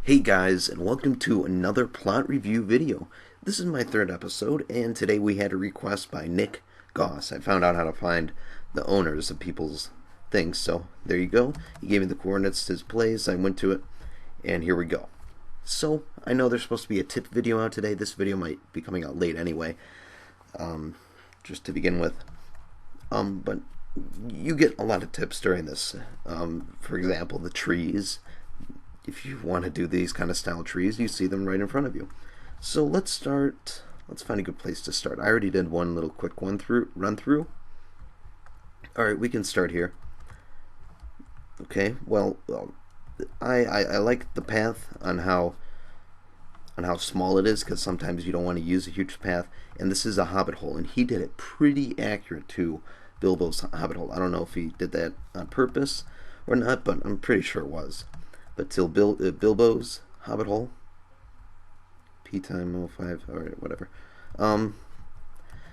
Hey guys, and welcome to another plot review video. This is my third episode, and today we had a request by NickGoss. I found out how to find the owners of people's things, so there you go. He gave me the coordinates to his place, I went to it, and here we go. So, I know there's supposed to be a tip video out today. This video might be coming out late anyway, just to begin with. But you get a lot of tips during this. For example, the trees. If you want to do these kind of style trees, you see them right in front of you. So let's start. Let's find a good place to start. I already did one little quick run through. All right, we can start here. Okay. Well, I like the path on how small it is, because sometimes you don't want to use a huge path. And this is a hobbit hole, and he did it pretty accurate to Bilbo's hobbit hole. I don't know if he did that on purpose or not, but I'm pretty sure it was. But till Bilbo's hobbit hole, P time 05, alright, whatever.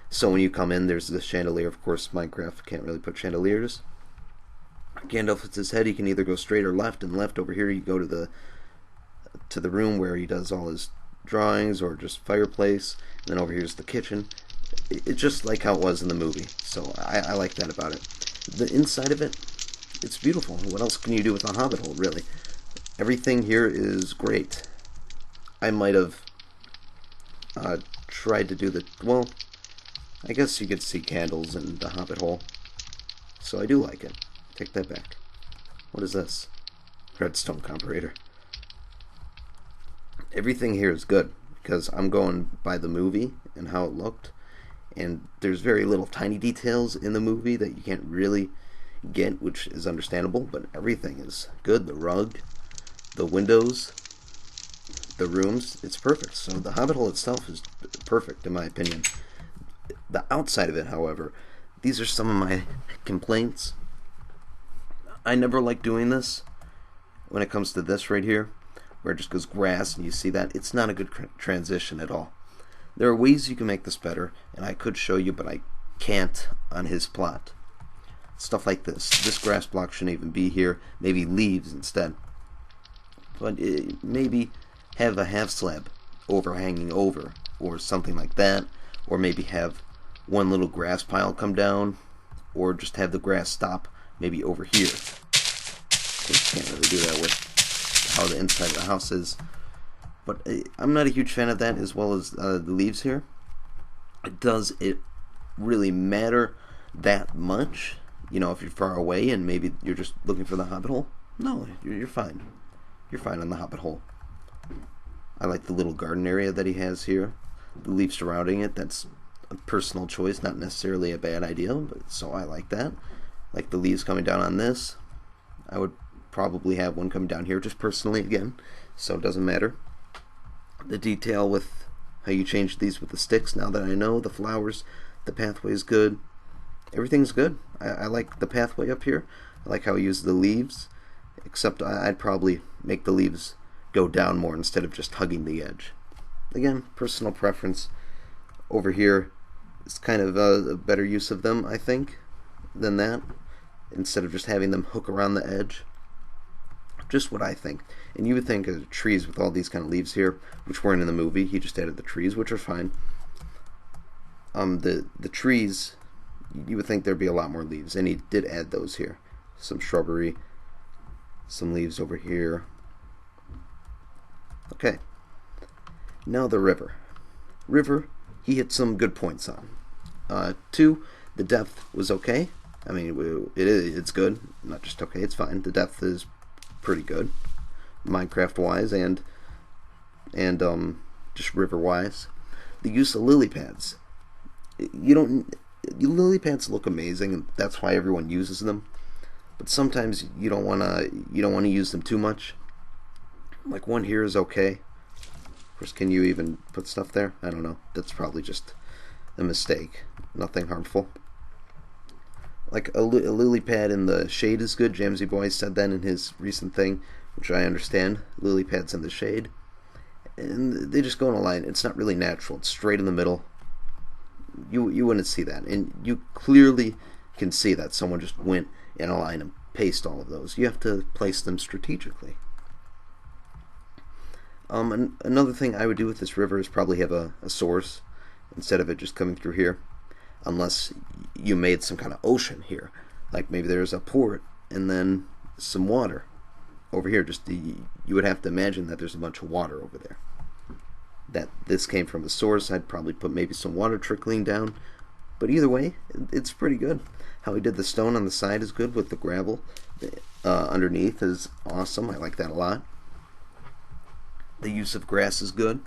So when you come in, there's this chandelier. Of course, Minecraft can't really put chandeliers. Gandalf hits his head. He can either go straight or left, and left over here you go to the room where he does all his drawings, or just fireplace. And then over here's the kitchen. It's just like how it was in the movie. So I like that about it. The inside of it, it's beautiful. What else can you do with a hobbit hole, really? Everything here is great. I might have tried to do well, I guess you could see candles in the hobbit hole. So I do like it. Take that back. What is this? Redstone comparator. Everything here is good, because I'm going by the movie and how it looked. And there's very little tiny details in the movie that you can't really get, which is understandable, but everything is good. The rug, the windows, the rooms, it's perfect. So the hobbit hole itself is perfect in my opinion. The outside of it, however, these are some of my complaints. I never like doing this when it comes to this right here, where it just goes grass and you see that. It's not a good transition at all. There are ways you can make this better, and I could show you, but I can't on his plot. Stuff like this. This grass block shouldn't even be here. Maybe leaves instead. But maybe have a half slab overhanging over, or something like that. Or maybe have one little grass pile come down, or just have the grass stop maybe over here. Of course, you can't really do that with how the inside of the house is. But I'm not a huge fan of that, as well as the leaves here. Does it really matter that much? You know, if you're far away and maybe you're just looking for the hobbit hole? No, you're fine. You're fine on the hobbit hole. I like the little garden area that he has here. The leaves surrounding it, that's a personal choice, not necessarily a bad idea, but so I like that. Like the leaves coming down on this. I would probably have one coming down here, just personally again, so it doesn't matter. The detail with how you change these with the sticks, now that I know, the flowers, the pathway is good. Everything's good. I like the pathway up here. I like how he used the leaves, except I'd probably make the leaves go down more instead of just hugging the edge. Again, personal preference. Over here is kind of a better use of them, I think, than that, instead of just having them hook around the edge. Just what I think. And you would think of trees with all these kind of leaves here, which weren't in the movie. He just added the trees, which are fine. The trees, you would think there'd be a lot more leaves, and he did add those here. Some shrubbery, some leaves over here. Okay. Now the river. River, he hit some good points on. 2, the depth was okay. I mean, it's good. Not just okay, it's fine. The depth is pretty good, Minecraft-wise, and just river-wise. The use of lily pads. Lily pads look amazing, and that's why everyone uses them. But sometimes you don't wanna use them too much. Like one here is okay. Of course, can you even put stuff there? I don't know. That's probably just a mistake. Nothing harmful. Like a lily pad in the shade is good. Jamsy Boy said that in his recent thing, which I understand. Lily pads in the shade. And they just go in a line. It's not really natural. It's straight in the middle. You wouldn't see that. And you clearly can see that someone just went in a line and paste all of those. You have to place them strategically. Another thing I would do with this river is probably have a source instead of it just coming through here, unless you made some kind of ocean here, like maybe there's a port and then some water over here. You would have to imagine that there's a bunch of water over there. That this came from a source. I'd probably put maybe some water trickling down, but either way, it's pretty good. How he did the stone on the side is good with the gravel. Underneath is awesome. I like that a lot. The use of grass is good.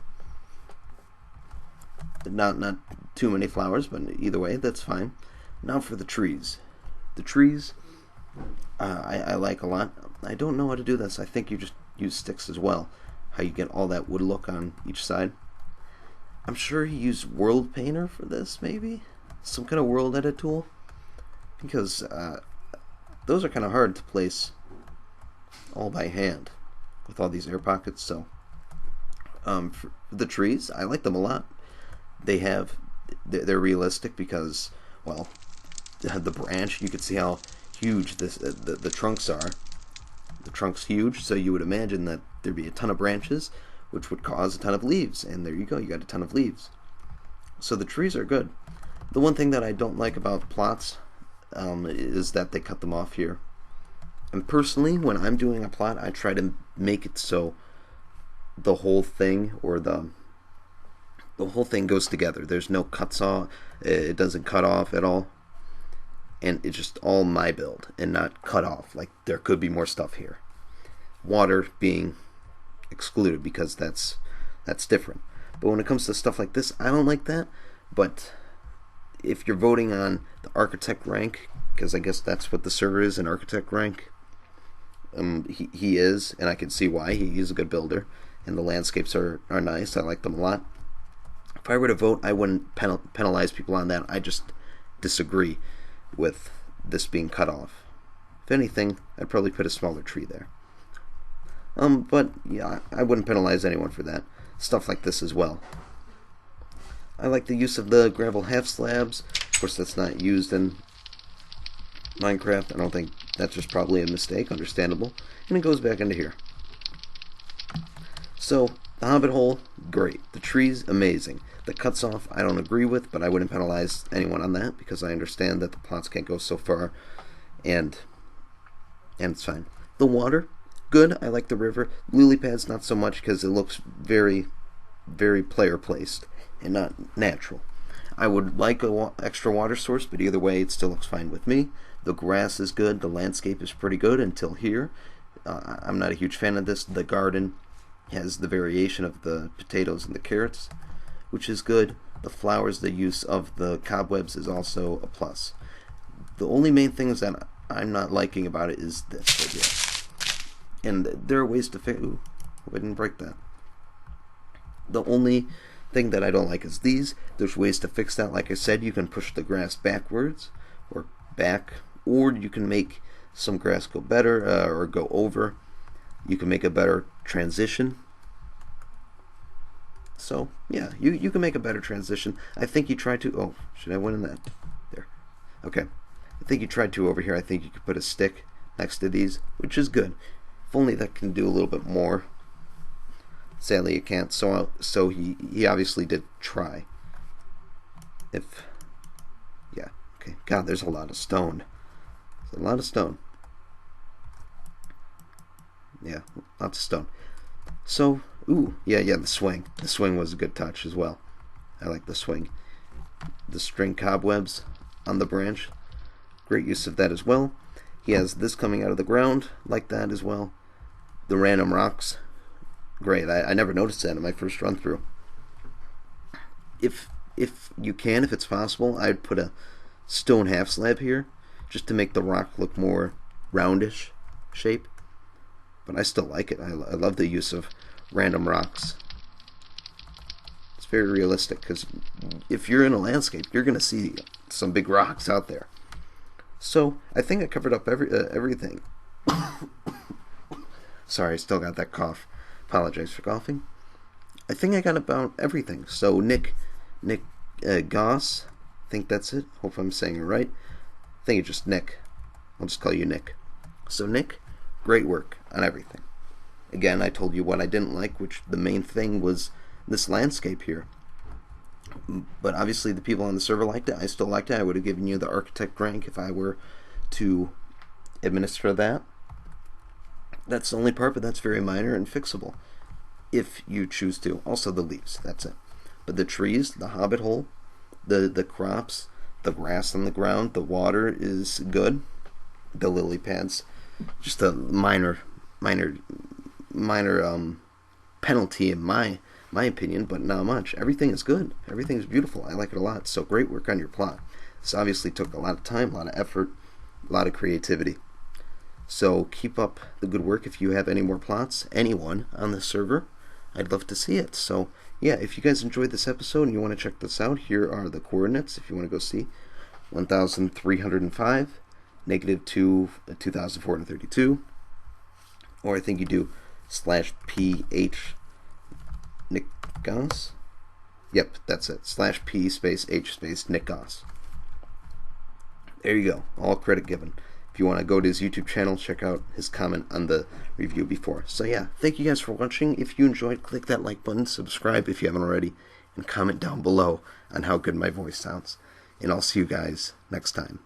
Not too many flowers, but either way, that's fine. Now for the trees. The trees, I like a lot. I don't know how to do this. I think you just use sticks as well. How you get all that wood look on each side. I'm sure he used World Painter for this, maybe? Some kind of world edit tool? Because those are kind of hard to place all by hand with all these air pockets, so for the trees, I like them a lot. They're realistic because, well, the branch, you can see how huge the trunks are. The trunk's huge, so you would imagine that there'd be a ton of branches, which would cause a ton of leaves, and there you go, you got a ton of leaves. So the trees are good. The one thing that I don't like about plots is that they cut them off here. And personally, when I'm doing a plot, I try to make it so the whole thing, or the whole thing goes together. There's no cuts off. It doesn't cut off at all. And it's just all my build and not cut off. Like, there could be more stuff here. Water being excluded because that's different. But when it comes to stuff like this, I don't like that. But if you're voting on the architect rank, because I guess that's what the server is, an architect rank, he is, and I can see why. He's a good builder, and the landscapes are nice. I like them a lot. If I were to vote, I wouldn't penalize people on that. I just disagree with this being cut off. If anything, I'd probably put a smaller tree there. But yeah, I wouldn't penalize anyone for that. Stuff like this as well. I like the use of the gravel half slabs. Of course, that's not used in Minecraft. I don't think that's just probably a mistake, understandable. And it goes back into here. So, the hobbit hole, great. The trees, amazing. The cuts off, I don't agree with, but I wouldn't penalize anyone on that because I understand that the plots can't go so far, and it's fine. The water, good. I like the river. Lily pads, not so much because it looks very, very player placed and not natural. I would like an extra water source, but either way, it still looks fine with me. The grass is good. The landscape is pretty good until here. I'm not a huge fan of this. The garden has the variation of the potatoes and the carrots, which is good. The flowers, the use of the cobwebs is also a plus. The only main things that I'm not liking about it is this right here. And there are ways to fix. Ooh, I didn't break that. The only thing that I don't like is these. There's ways to fix that. Like I said, you can push the grass backwards or back, or you can make some grass go better or go over. You can make a better transition. So, yeah, you can make a better transition. I think you tried to... Oh, should I win in that? There. Okay. I think you tried to over here. I think you could put a stick next to these, which is good. If only that can do a little bit more. Sadly, it can't. So he obviously did try. Yeah. Okay. God, there's a lot of stone. There's a lot of stone. Yeah, lots of stone. So, ooh, yeah, the swing. The swing was a good touch as well. I like the swing. The string cobwebs on the branch. Great use of that as well. He has this coming out of the ground, like that as well. The random rocks. Great. I never noticed that in my first run through. If you can, if it's possible, I'd put a stone half slab here, just to make the rock look more roundish shape. But I still like it. I love the use of random rocks. It's very realistic, because if you're in a landscape, you're going to see some big rocks out there. So, I think I covered up everything. Sorry, I still got that cough. Apologize for coughing. I think I got about everything. So, NickGoss, I think that's it. Hope I'm saying it right. I think it's just Nick. I'll just call you Nick. So, Nick, great work on everything. Again, I told you what I didn't like, which the main thing was this landscape here. But obviously the people on the server liked it. I still liked it. I would have given you the architect rank if I were to administer that. That's the only part, but that's very minor and fixable if you choose to. Also the leaves, that's it. But the trees, the hobbit hole, the crops, the grass on the ground, the water is good. The lily pads, just a minor penalty in my opinion, but not much. Everything is good. Everything is beautiful. I like it a lot. So great work on your plot. This obviously took a lot of time, a lot of effort, a lot of creativity. So keep up the good work. If you have any more plots, anyone on the server, I'd love to see it. So yeah, if you guys enjoyed this episode and you want to check this out, here are the coordinates if you want to go see. 1,305, negative 2,432, or I think you do /PH NickGoss. Yep, that's it. /P space H space NickGoss. There you go. All credit given. If you want to go to his YouTube channel, check out his comment on the review before. So yeah, thank you guys for watching. If you enjoyed, click that like button, subscribe if you haven't already, and comment down below on how good my voice sounds. And I'll see you guys next time.